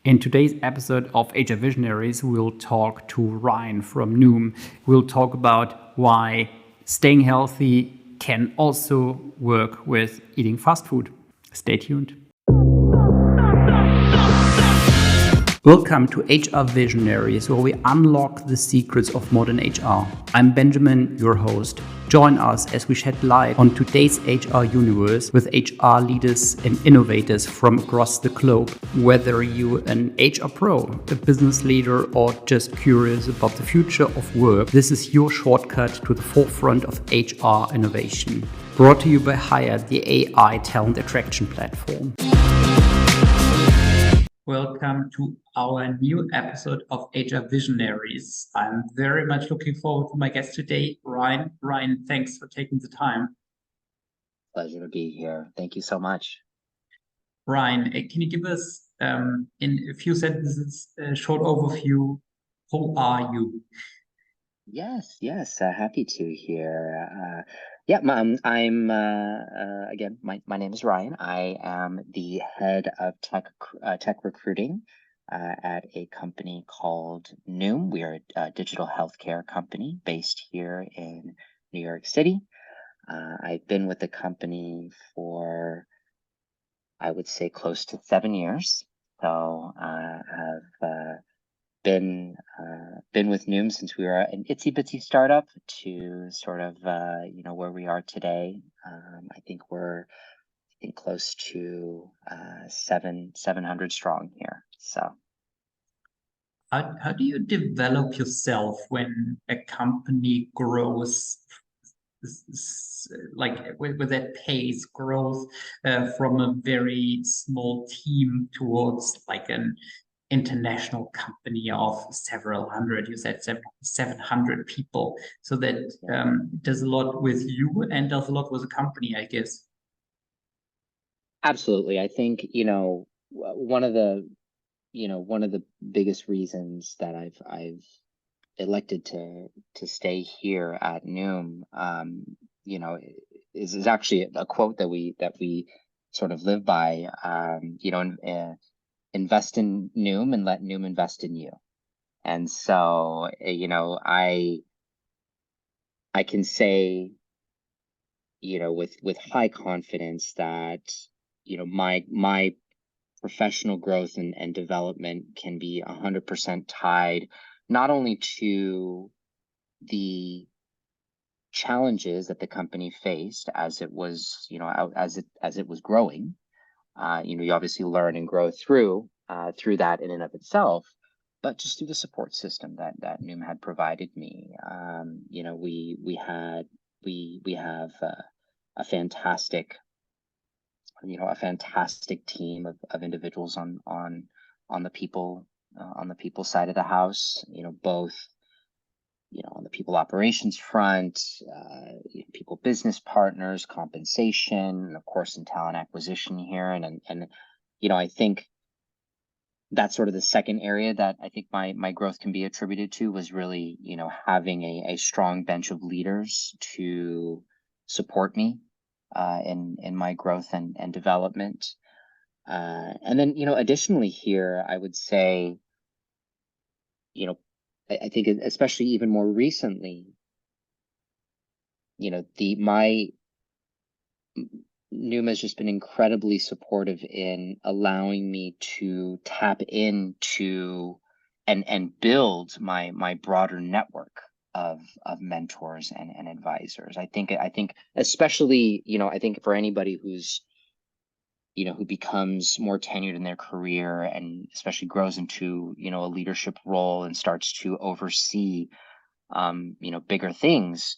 In today's episode of HR Visionaries, we'll talk to Ryan from Noom. We'll talk about why staying healthy can also work with eating fast food. Stay tuned. Welcome to HR Visionaries, where we unlock the secrets of modern HR. I'm Benjamin, your host. Join us as we shed light on today's HR universe with HR leaders and innovators from across the globe. Whether you're an HR pro, a business leader, or just curious about the future of work, this is your shortcut to the forefront of HR innovation. Brought to you by Hire, the AI talent attraction platform. Welcome to our new episode of HR Visionaries. I'm very much looking forward to my guest today, Ryan. Ryan, thanks for taking the time. Pleasure to be here. Thank you so much. Ryan, can you give us, in a few sentences, a short overview? Who are you? Yes, happy to here. I'm again. My name is Ryan. I am the head of tech recruiting at a company called Noom. We are a digital healthcare company based here in New York City. I've been with the company for, I would say, close to 7 years. So I have been with Noom since we were an itsy bitsy startup to sort of where we are today. I think we're close to 700 strong here. So how do you develop yourself when a company grows like with that pace growth from a very small team towards like an international company of several hundred? You said 700 people, so that does a lot with you and does a lot with the company, I guess. Absolutely. I think one of the biggest reasons that I've elected to stay here at Noom, is actually a quote that we sort of live by. Invest in Noom and let Noom invest in you. And so, I can say, with high confidence that, my professional growth and development can be 100% tied not only to the challenges that the company faced as it was, as it was growing. You obviously learn and grow through that in and of itself, but just through the support system that Noom had provided me. We have a fantastic team of individuals on the people side of the house. Both on the people operations front, people business partners, compensation, and of course in talent acquisition here. And I think that's sort of the second area that I think my growth can be attributed to, was really, having a strong bench of leaders to support me in my growth and development. And then, additionally here, I would say, I think especially even more recently, my Noom has just been incredibly supportive in allowing me to tap into and build my broader network of mentors and advisors. I think especially, I think for anybody who's who becomes more tenured in their career and especially grows into, a leadership role and starts to oversee, bigger things,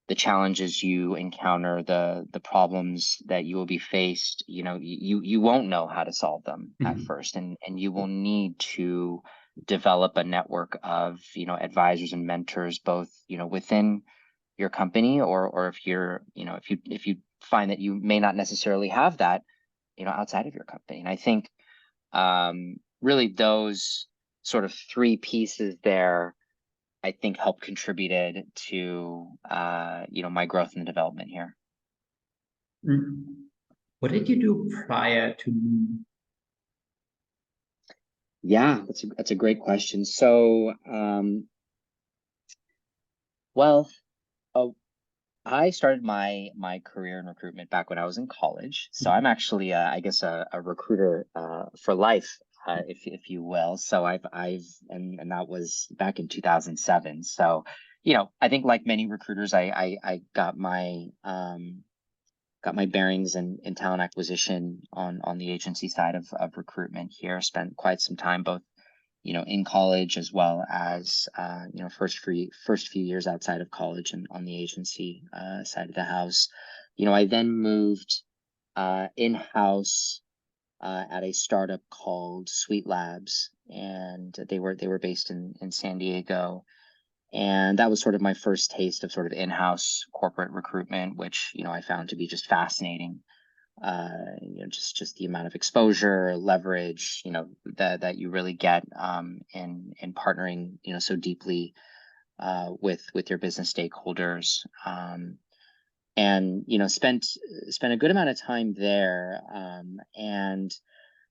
the challenges you encounter, the problems that you will be faced, you won't know how to solve them at first. And you will need to develop a network of, advisors and mentors, both, within your company, or if you're, if you find that you may not necessarily have that, outside of your company. And I think really those sort of three pieces there, I think, help contributed to my growth and development here. What did you do prior to Noom? Yeah, that's a great question. So, well, uh, I started my career in recruitment back when I was in college. So I'm actually, I guess, a recruiter for life, if you will. So and that was back in 2007. So, I think like many recruiters, I got my bearings in talent acquisition on the agency side of recruitment here. Spent quite some time both in college as well as first few years outside of college and on the agency side of the house. I then moved in-house at a startup called Sweet Labs, and they were based in San Diego. And that was sort of my first taste of sort of in-house corporate recruitment, which I found to be just fascinating. Just the amount of exposure, leverage, that you really get in partnering, so deeply with your business stakeholders. And spent a good amount of time there. And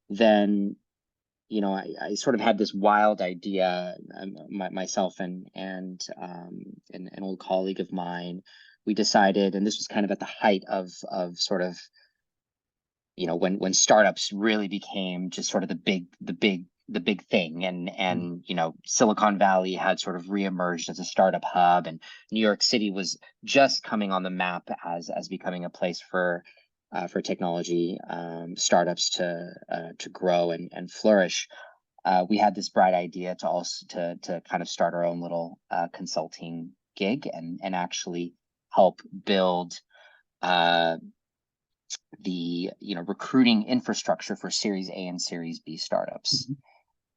then I sort of had this wild idea, myself and an old colleague of mine. We decided, and this was kind of at the height of sort of when startups really became just sort of the big thing, and Silicon Valley had sort of reemerged as a startup hub, and New York City was just coming on the map as becoming a place for technology startups to grow and flourish. We had this bright idea to kind of start our own little consulting gig and actually help build uh, the recruiting infrastructure for Series A and Series B startups. Mhm.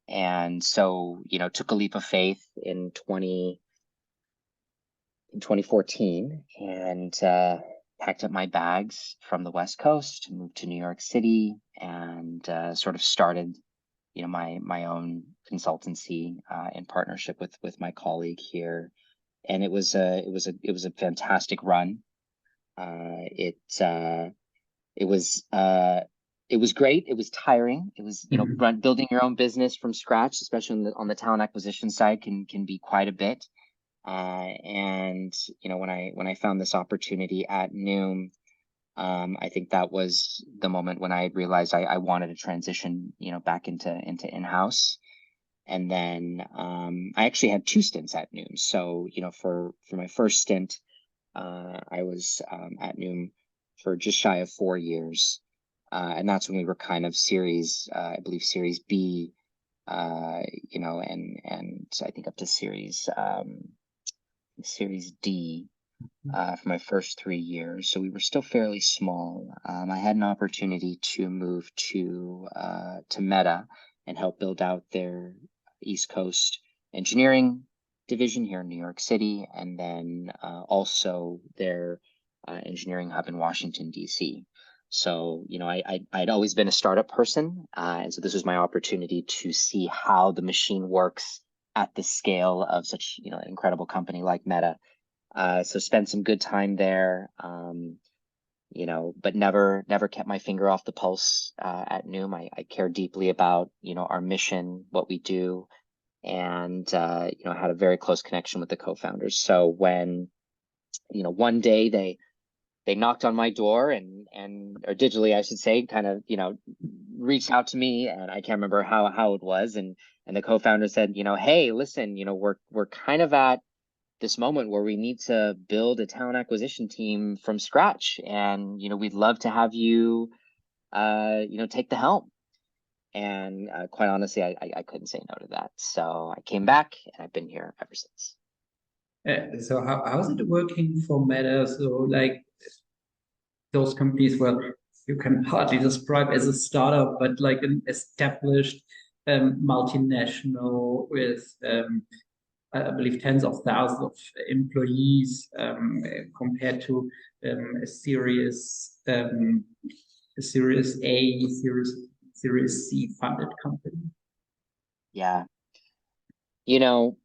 And so took a leap of faith in 2014 and packed up my bags from the West Coast, moved to New York City, and sort of started my own consultancy in partnership with my colleague here. And it was a fantastic run. Uh, it uh, it was uh, it was great. It was tiring. It was Mhm. building your own business from scratch, especially on the talent acquisition side, can be quite a bit. And when I found this opportunity at Noom, I think that was the moment when I realized I wanted to transition back into in-house. And then I actually had two stints at Noom. So for my first stint, I was at Noom for just shy of 4 years. And that's when we were kind of I believe Series B, and I think up to Series D for my first 3 years. So we were still fairly small. I had an opportunity to move to Meta and help build out their East Coast engineering division here in New York City, and then also their engineering hub in Washington, D.C. So, I'd always been a startup person, and so this was my opportunity to see how the machine works at the scale of such, an incredible company like Meta. So spent some good time there, but never kept my finger off the pulse at Noom. I care deeply about, our mission, what we do, and had a very close connection with the co-founders. So when, one day they knocked on my door and or digitally, I should say, kind of, reached out to me, and I can't remember how it was, and the co-founder said, hey, listen, we're kind of at this moment where we need to build a talent acquisition team from scratch, and we'd love to have you take the helm. And quite honestly, I couldn't say no to that, so I came back and I've been here ever since. So how's it working for Meta? So like those companies, well, you can hardly describe as a startup, but like an established multinational with I believe tens of thousands of employees compared to a Series A, Series C funded company. Yeah, you know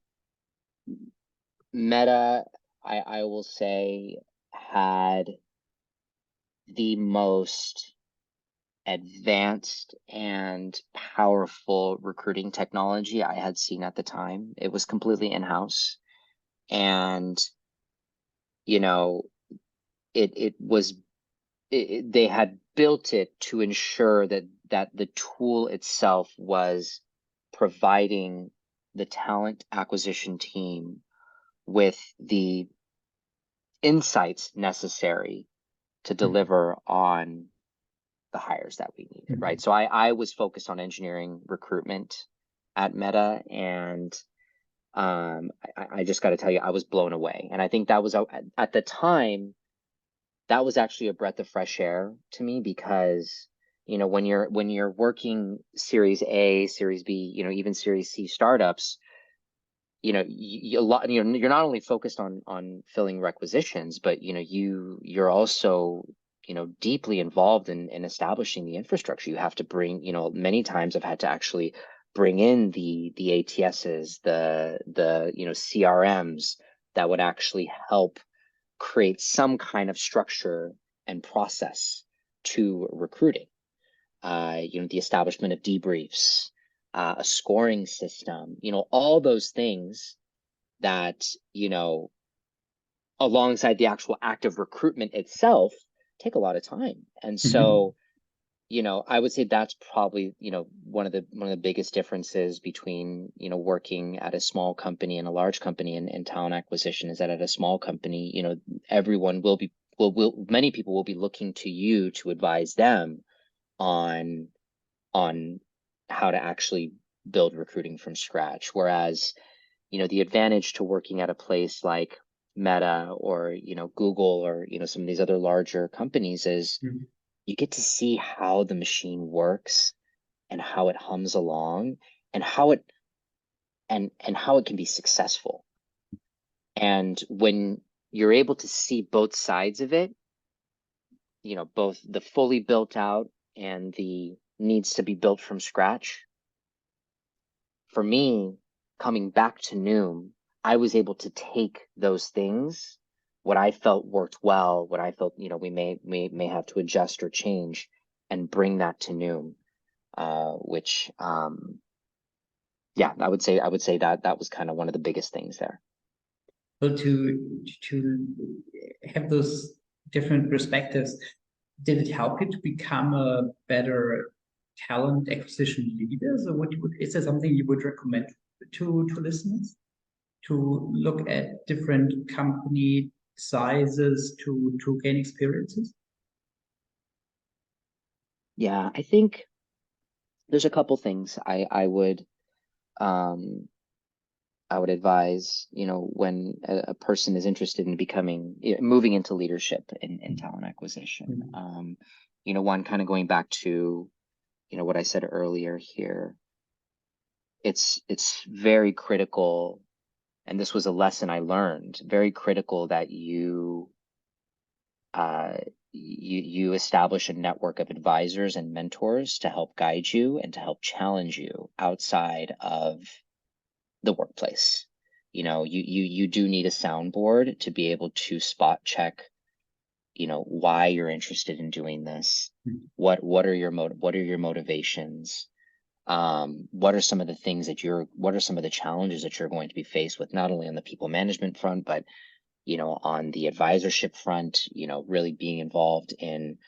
Meta, I will say, had the most advanced and powerful recruiting technology I had seen at the time. It was completely in-house. And, you know, it was they had built it to ensure that the tool itself was providing the talent acquisition team with the insights necessary to deliver on the hires that we needed, right? So I was focused on engineering recruitment at Meta, and I just got to tell you, I was blown away. And I think that was at the time, that was actually a breath of fresh air to me, because when you're working Series A, Series B, even Series C startups, a lot, you're not only focused on filling requisitions, but you're also deeply involved in establishing the infrastructure. You have to bring, many times I've had to actually bring in the ATSs, the CRMs that would actually help create some kind of structure and process to recruiting. The establishment of debriefs, a scoring system, all those things that, alongside the actual act of recruitment itself, take a lot of time. And so, I would say that's probably, one of the biggest differences between, working at a small company and a large company in talent acquisition, is that at a small company, everyone many people will be looking to you to advise them on how to actually build recruiting from scratch. Whereas, the advantage to working at a place like Meta or, Google or, some of these other larger companies is you get to see how the machine works and how it hums along and how it can be successful. And when you're able to see both sides of it, both the fully built out and the needs to be built from scratch, for me, coming back to Noom, I was able to take those things, what I felt worked well, what I felt, we may have to adjust or change, and bring that to Noom, which, yeah, I would say that was kind of one of the biggest things there. So to have those different perspectives, did it help you to become a better talent acquisition leader? So is there something you would recommend to listeners to look at different company sizes to gain experiences? Yeah, I think there's a couple things I would advise, when a person is interested in moving into leadership in talent acquisition. One, kind of going back to, what I said earlier here, it's very critical, and this was a lesson I learned, very critical that you establish a network of advisors and mentors to help guide you and to help challenge you outside of the workplace. You do need a soundboard to be able to spot check, why you're interested in doing this. What are your motivations? What are some of the challenges that you're going to be faced with, not only on the people management front, but, on the advisorship front, really being involved in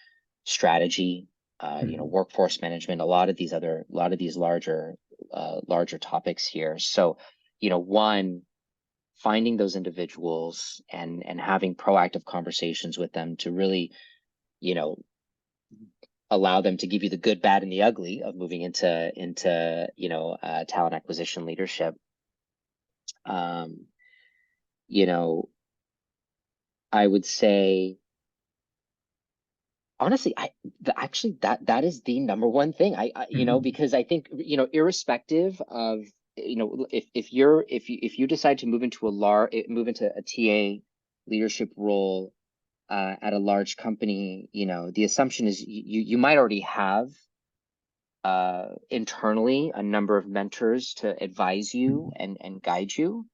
strategy, workforce management, a lot of these larger topics here. So, one, finding those individuals and having proactive conversations with them to really, allow them to give you the good, bad, and the ugly of moving into talent acquisition leadership. You know, I would say, honestly, actually that is the number one thing. Because I think, irrespective of, if you decide to move into a TA leadership role at a large company, the assumption is you might already have internally a number of mentors to advise you and guide you.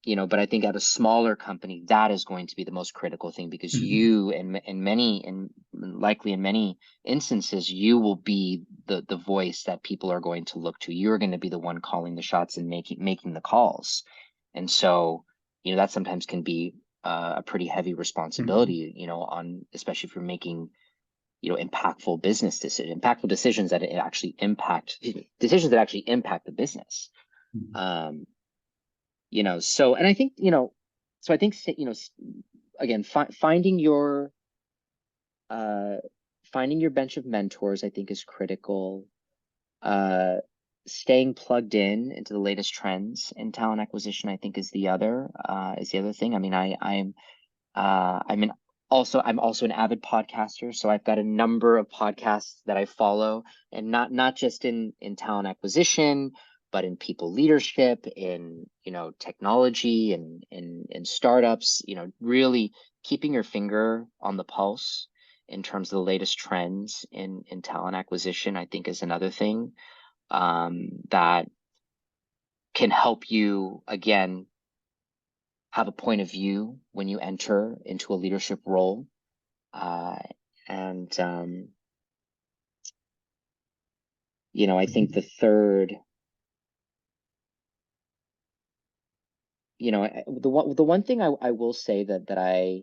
but I think at a smaller company, that is going to be the most critical thing, because you, and likely in many instances, you will be the voice that people are going to look to. You're going to be the one calling the shots and making the calls. And so, that sometimes can be a pretty heavy responsibility, especially if you're making, impactful decisions that actually impact the business. And I think, so I think, again, finding your bench of mentors, I think, is critical. Staying plugged into the latest trends in talent acquisition, I think, is the other thing. I mean, I'm also an avid podcaster, so I've got a number of podcasts that I follow, and not just in talent acquisition, but in people leadership, in technology, and in startups. Really keeping your finger on the pulse in terms of the latest trends in talent acquisition, I think, is another thing that can help you, again, have a point of view when you enter into a leadership role. I think the third, the one thing I will say that I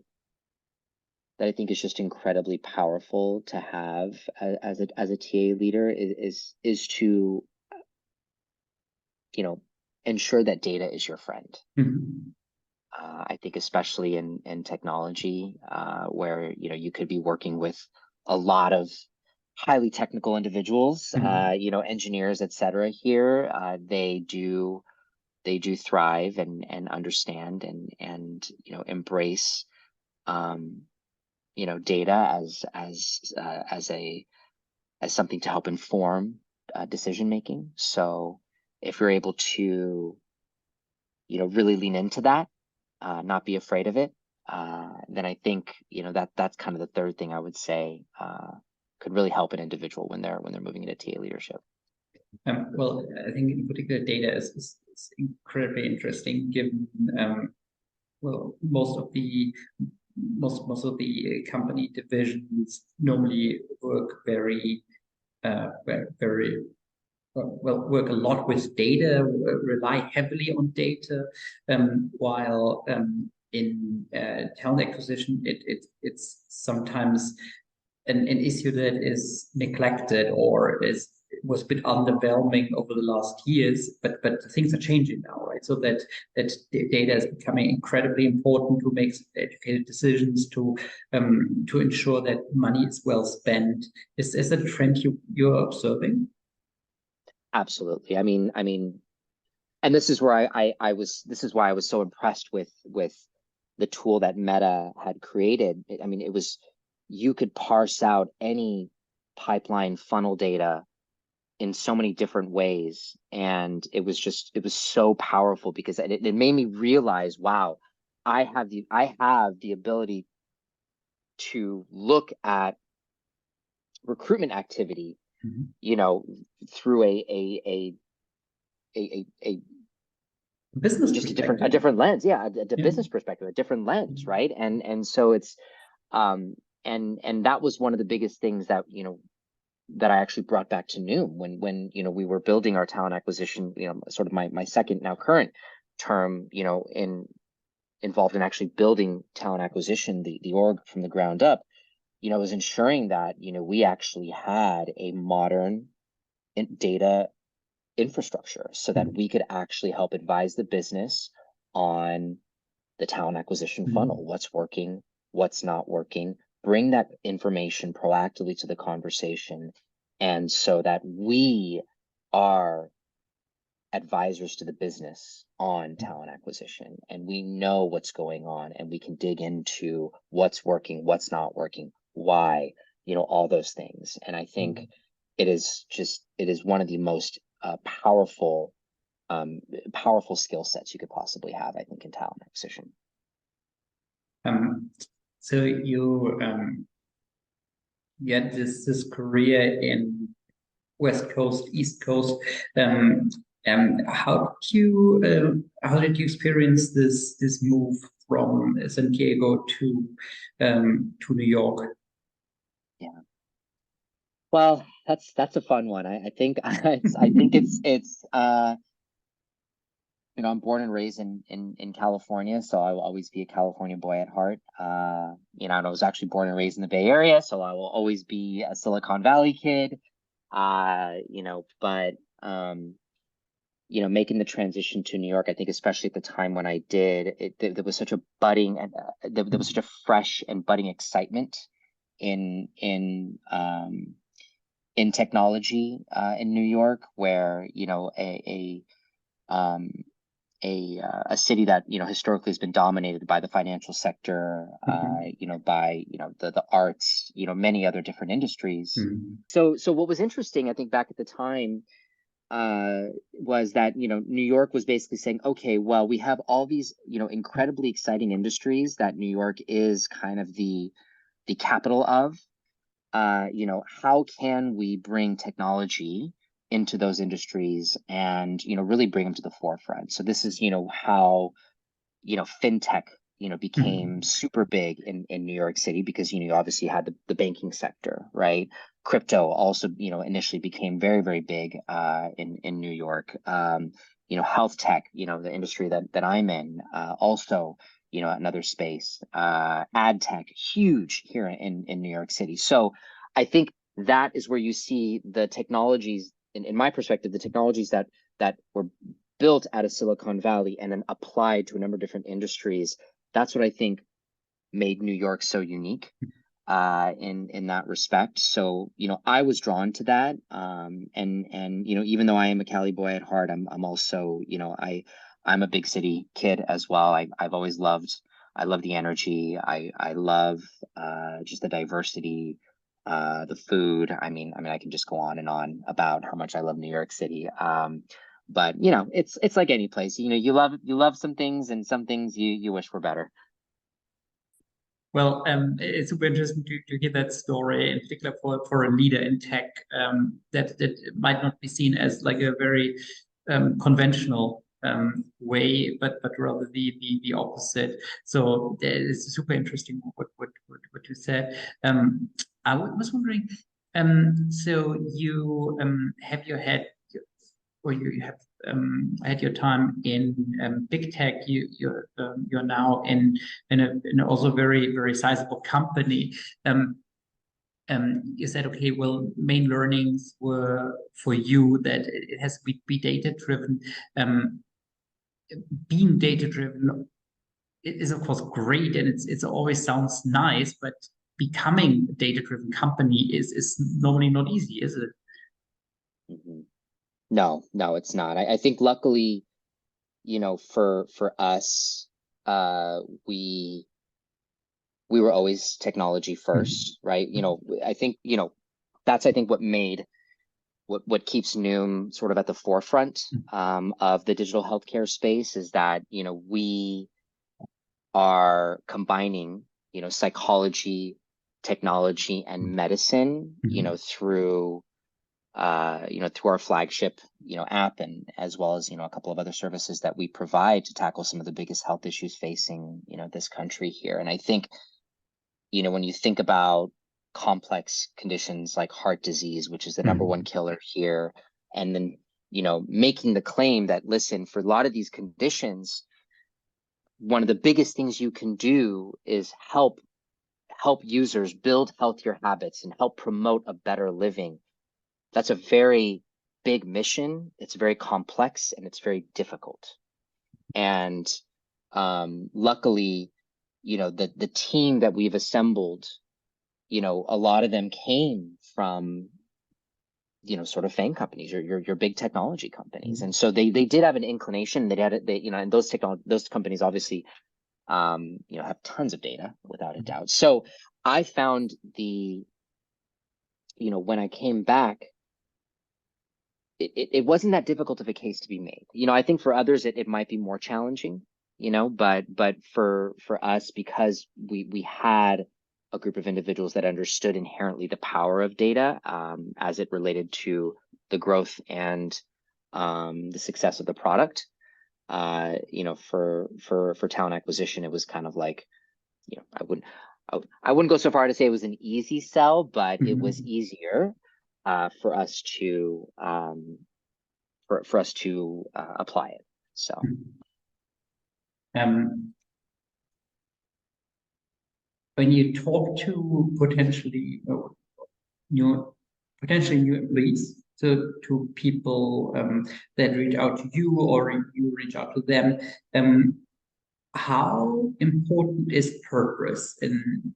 think is just incredibly powerful to have as a TA leader is to, ensure that data is your friend. I think especially in technology, where you could be working with a lot of highly technical individuals, engineers, etc. Here, they do thrive and understand and embrace data as something to help inform decision making. So if you're able to really lean into that, not be afraid of it, then I think that's kind of the third thing I would say could really help an individual when they're moving into TA leadership. Well, I think in particular data is incredibly interesting, given most of the company divisions normally work very work a lot with data, rely heavily on data, while in talent acquisition, it's sometimes an issue that is neglected or was a bit underwhelming over the last years, but things are changing now, right? So that data is becoming incredibly important to make educated decisions, to ensure that money is well spent. Is that a trend you're observing? Absolutely. I mean, and this is where this is why I was so impressed with the tool that Meta had created. I mean, you could parse out any pipeline funnel data in so many different ways, and it was so powerful, because it made me realize, wow, I have the ability to look at recruitment activity, through a business just a different lens. Yeah, a business perspective, a different lens, right? And so it's and that was one of the biggest things that that I actually brought back to Noom when we were building our talent acquisition, sort of my second, now current term, involved in actually building talent acquisition, the org from the ground up, was ensuring that we actually had a modern data infrastructure, so that we could actually help advise the business on the talent acquisition funnel, what's working, what's not working, bring that information proactively to the conversation, and so that we are advisors to the business on talent acquisition, and we know what's going on, and we can dig into what's working, what's not working, why, all those things. And I think it is one of the most powerful skill sets you could possibly have, I think, in talent acquisition. So you had this career in West Coast, East Coast. How did you experience this move from San Diego to New York? Yeah. Well, that's a fun one. I think I think it's I'm born and raised in California, so I will always be a California boy at heart. And I was actually born and raised in the Bay Area, so I will always be a Silicon Valley kid. But making the transition to New York, I think especially at the time when I did, there was such a budding and there was such a fresh and budding excitement in in um in technology in New York, where um a city that historically has been dominated by the financial sector, by the arts, many other different industries. So what was interesting, I think, back at the time, was that New York was basically saying, okay, well, we have all these incredibly exciting industries that New York is kind of the capital of. How can we bring technology into those industries and really bring them to the forefront? So this is how fintech became super big in New York City, because you obviously had the banking sector, right? Crypto also initially became very, very big in New York. Health tech, the industry that I'm in, also another space. Ad tech, huge here in New York City. So I think that is where you see the technologies, in my perspective, the technologies that were built out of Silicon Valley and then applied to a number of different industries. That's what I think made New York so unique in that respect. So I was drawn to that, and even though I am a Cali boy at heart, I'm also I'm a big city kid as well. I love the energy. I love just the diversity, the food. I can just go on and on about how much I love New York City. But it's like any place. You love some things, and some things you wish were better. Well, it's super interesting to hear that story, in particular for a leader in tech, that might not be seen as like a very conventional way, but rather the opposite. So it's super interesting what you said. I was wondering, so you have your head, or you have had your time in big tech. You're now in a also very, very sizable company. You said, okay, well, main learnings were for you that it has to be data driven. Being data driven is of course great, and it's always sounds nice, but becoming a data driven company is normally not easy, is it? Mm-hmm. No, it's not. I think luckily, for us, we were always technology first, right? I think, that's, I think, what keeps Noom sort of at the forefront of the digital healthcare space, is that, we are combining, psychology, technology, and medicine, through through our flagship, app, and as well as, a couple of other services that we provide to tackle some of the biggest health issues facing, this country here. And I think, when you think about complex conditions like heart disease, which is the number one killer here, and then, making the claim that, listen, for a lot of these conditions, one of the biggest things you can do is help users build healthier habits and help promote a better living. That's a very big mission. It's very complex, and it's very difficult. And luckily, the team that we've assembled, a lot of them came from sort of FANG companies, your big technology companies. And so they did have an inclination. And those companies obviously have tons of data, without a doubt. So I found when I came back, it wasn't that difficult of a case to be made. I think for others it might be more challenging, but for us, because we had a group of individuals that understood inherently the power of data, as it related to the growth and the success of the product. For talent acquisition, it was kind of like, I wouldn't go so far to say it was an easy sell, but it was easier for us to apply it. So. When you talk to potentially new employees, to people that reach out to you or you reach out to them, how important is purpose in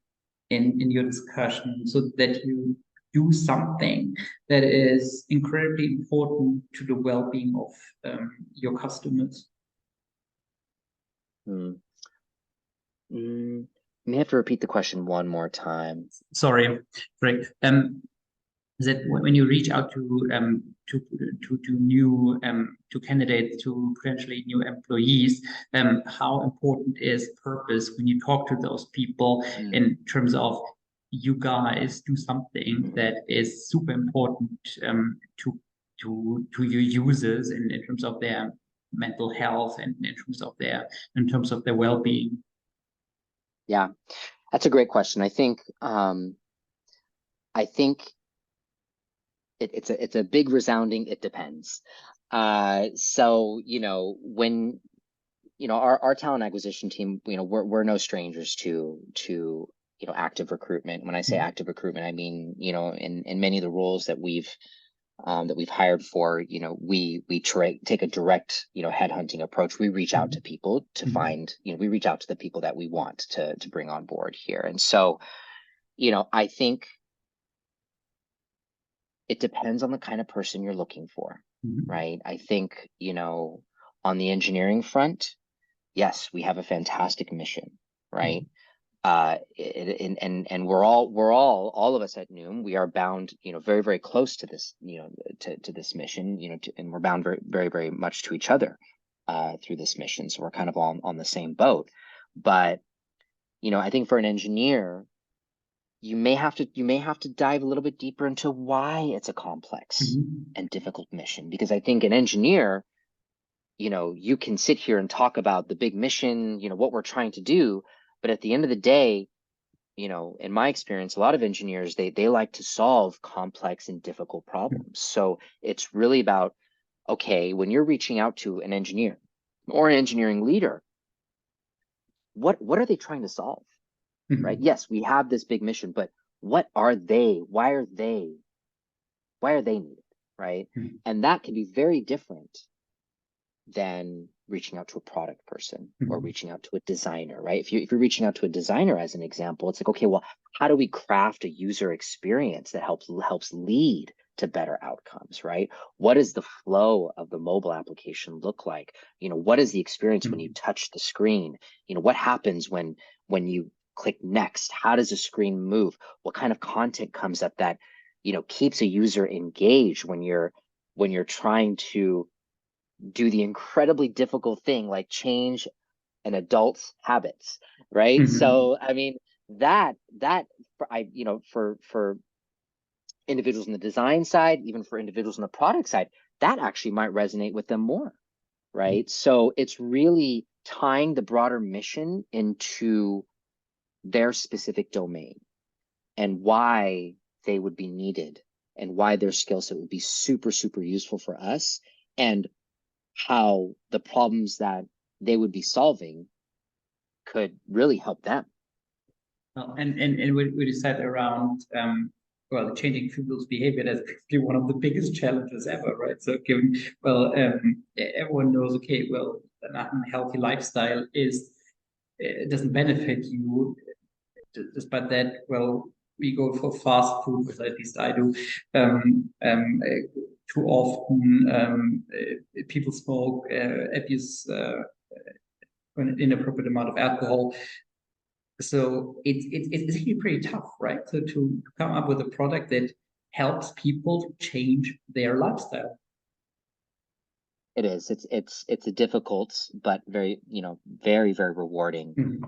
your discussion, so that you do something that is incredibly important to the well-being of your customers? You may have to repeat the question one more time. Sorry, Greg. That when you reach out to new to candidates, to potentially new employees, how important is purpose when you talk to those people in terms of you guys do something that is super important to your users in terms of their mental health and in terms of their well-being? Yeah, that's a great question. I think it's a big resounding it depends. So when our talent acquisition team, we're no strangers to active recruitment. When I say active recruitment, I mean in many of the roles that we've hired for, we take a direct headhunting approach. We reach out to people to find, we reach out to the people that we want to bring on board here. And so I think it depends on the kind of person you're looking for, right? I think, on the engineering front, yes, we have a fantastic mission, right? And we're all of us at Noom, we are bound, very, very close to this, to this mission, and we're bound very, very, very much to each other through this mission. So we're kind of all on the same boat. But, I think for an engineer, you may have to dive a little bit deeper into why it's a complex and difficult mission, because I think an engineer, you can sit here and talk about the big mission, what we're trying to do, but at the end of the day, in my experience, a lot of engineers, they like to solve complex and difficult problems. So it's really about, okay, when you're reaching out to an engineer or an engineering leader, what are they trying to solve? Right? Yes, we have this big mission, but what are they? Why are they needed? Right? And that can be very different than reaching out to a product person or reaching out to a designer, right? If you're reaching out to a designer, as an example, it's like, okay, well, how do we craft a user experience that helps lead to better outcomes, right? What does the flow of the mobile application look like? What is the experience when you touch the screen? What happens when you click next? How does the screen move? What kind of content comes up that keeps a user engaged when you're trying to do the incredibly difficult thing like change an adult's habits, right? So I mean that for individuals on the design side, even for individuals on the product side, that actually might resonate with them more, right? So it's really tying the broader mission into their specific domain and why they would be needed and why their skill set would be super, super useful for us, and how the problems that they would be solving could really help them. And we decided around changing people's behavior. That's actually one of the biggest challenges ever, right? So given everyone knows, okay, well, an unhealthy lifestyle doesn't benefit you. Despite that, well, we go for fast food, at least I do. Too often, people smoke, abuse an inappropriate amount of alcohol. So it's actually pretty tough, right? So to come up with a product that helps people change their lifestyle. It is. It's a difficult but very, very, very rewarding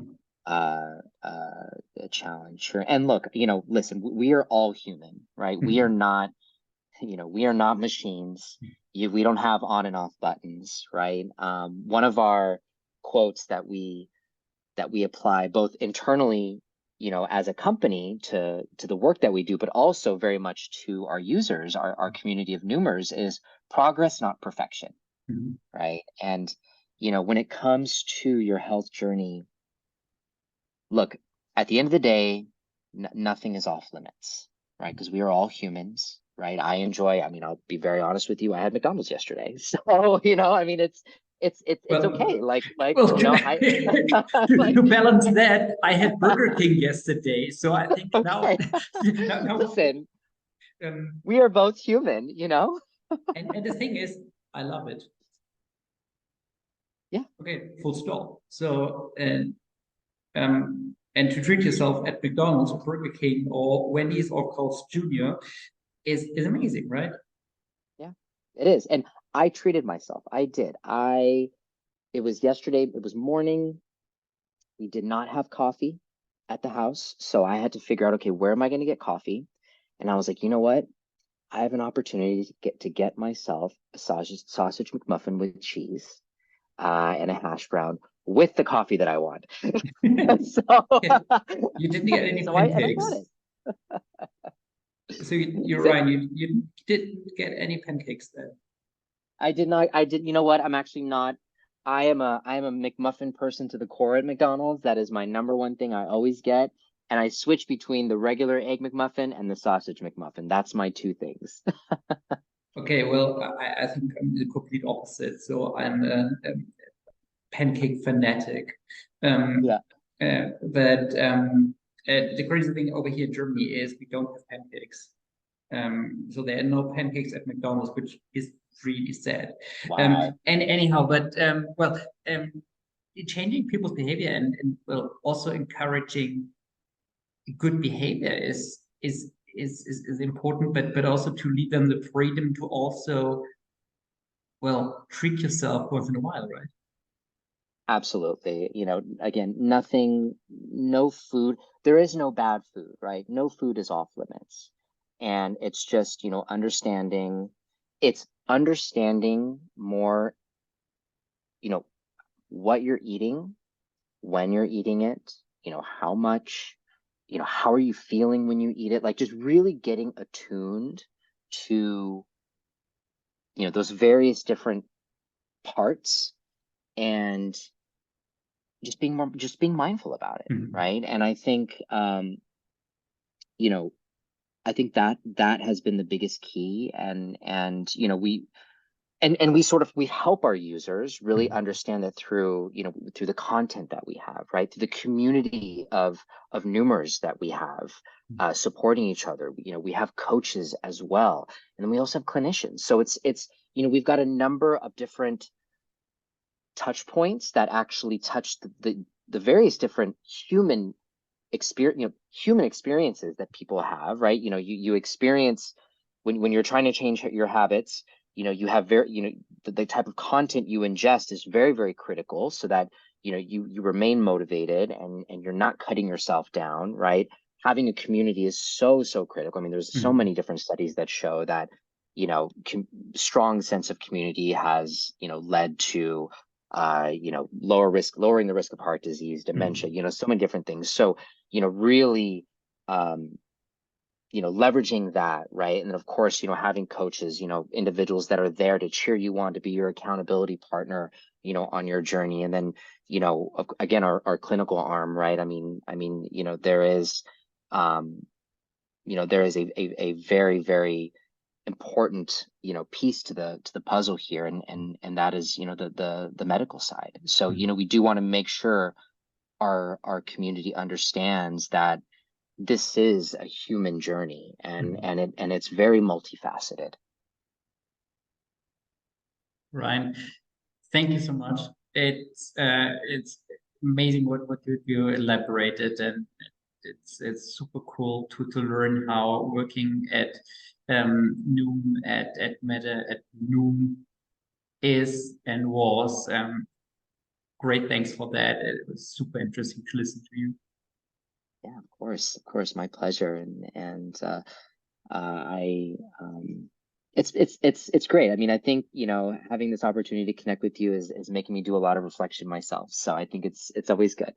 challenge. Sure. And look, listen, we are all human, right? We are not machines. we don't have on and off buttons, right? One of our quotes that we apply both internally, as a company to the work that we do, but also very much to our users, our community of Noomers, is progress, not perfection, right? And, when it comes to your health journey, look, at the end of the day, nothing is off limits, right? Because we are all humans, right? I'll be very honest with you. I had McDonald's yesterday. So, it's Well, okay. well, Like, to balance that, I had Burger King yesterday, so I think now, okay. now, Listen, um, we are both human, and the thing is, I love it. Yeah. Okay, full stop. So, and to treat yourself at McDonald's or Burger King or Wendy's or Carl's Jr. is amazing, right? Yeah, it is. And I treated myself. I did. It was yesterday, it was morning. We did not have coffee at the house. So I had to figure out, okay, where am I going to get coffee? And I was like, you know what? I have an opportunity to get myself a sausage McMuffin with cheese, and a hash brown with the coffee that I want. So, You didn't get any so I got pancakes. it. So you're So right. You didn't get any pancakes then. I did not. I did. You know what? I'm actually not. I am a McMuffin person to the core at McDonald's. That is my number one thing I always get. And I switch between the regular egg McMuffin and the sausage McMuffin. That's my two things. Okay, well, I think I'm the complete opposite. So I'm a pancake fanatic. Um, Yeah. but the crazy thing over here in Germany is we don't have pancakes. So there are no pancakes at McDonald's, which is really sad. Wow. And anyhow, but changing people's behavior and well, also encouraging good behavior is important, but also to leave them the freedom to also, well, treat yourself once in a while, right? Absolutely. Again, nothing, no food. There is no bad food, right? No food is off limits. And it's just, understanding more, you know, what you're eating, when you're eating it, how much, how are you feeling when you eat it? Like just really getting attuned to, those various different parts, and just being mindful about it, Mhm. right? And I think, you know, I think that has been the biggest key, and we sort of we help our users really Mhm. understand that through the content that we have, right, through the community of Noomers that we have, supporting each other. We have coaches as well, and then we also have clinicians. So it's we've got a number of different touch points that actually touch the various different human experiences that people have, right? You experience when you're trying to change your habits. You have the type of content you ingest is very, very critical, so that you remain motivated, and you're not cutting yourself down, right? Having a community is so critical. I mean, there's so Mhm. many different studies that show that strong sense of community has led to lowering the risk of heart disease, dementia, Mhm. so many different things. So really, um, leveraging that, right? And then, of course, having coaches, individuals that are there to cheer you on, to be your accountability partner, on your journey. And then, again, our clinical arm, right? There is, um, a very, very important, piece to the puzzle here. And that is, the medical side. So, Mhm. we do want to make sure our community understands that this is a human journey, and Mhm. and it's very multifaceted. Ryan, thank you so much. It's amazing what you elaborated, and it's super cool to learn how working at Noom at Meta at Noom is and was. Great, thanks for that. It was super interesting to listen to you. Yeah, of course, my pleasure. And I It's great. I mean, I think, having this opportunity to connect with you is making me do a lot of reflection myself. So I think it's always good.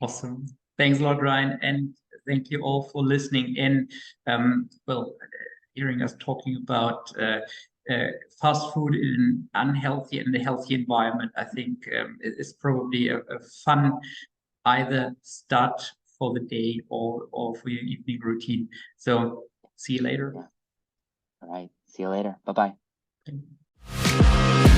Awesome. Thanks a lot, Ryan. And thank you all for listening in. Hearing us talking about fast food in an unhealthy and a healthy environment, I think it is probably a fun either start for the day or for your evening routine. So see you later. Yeah. All right. See you later. Bye-bye. Thank you.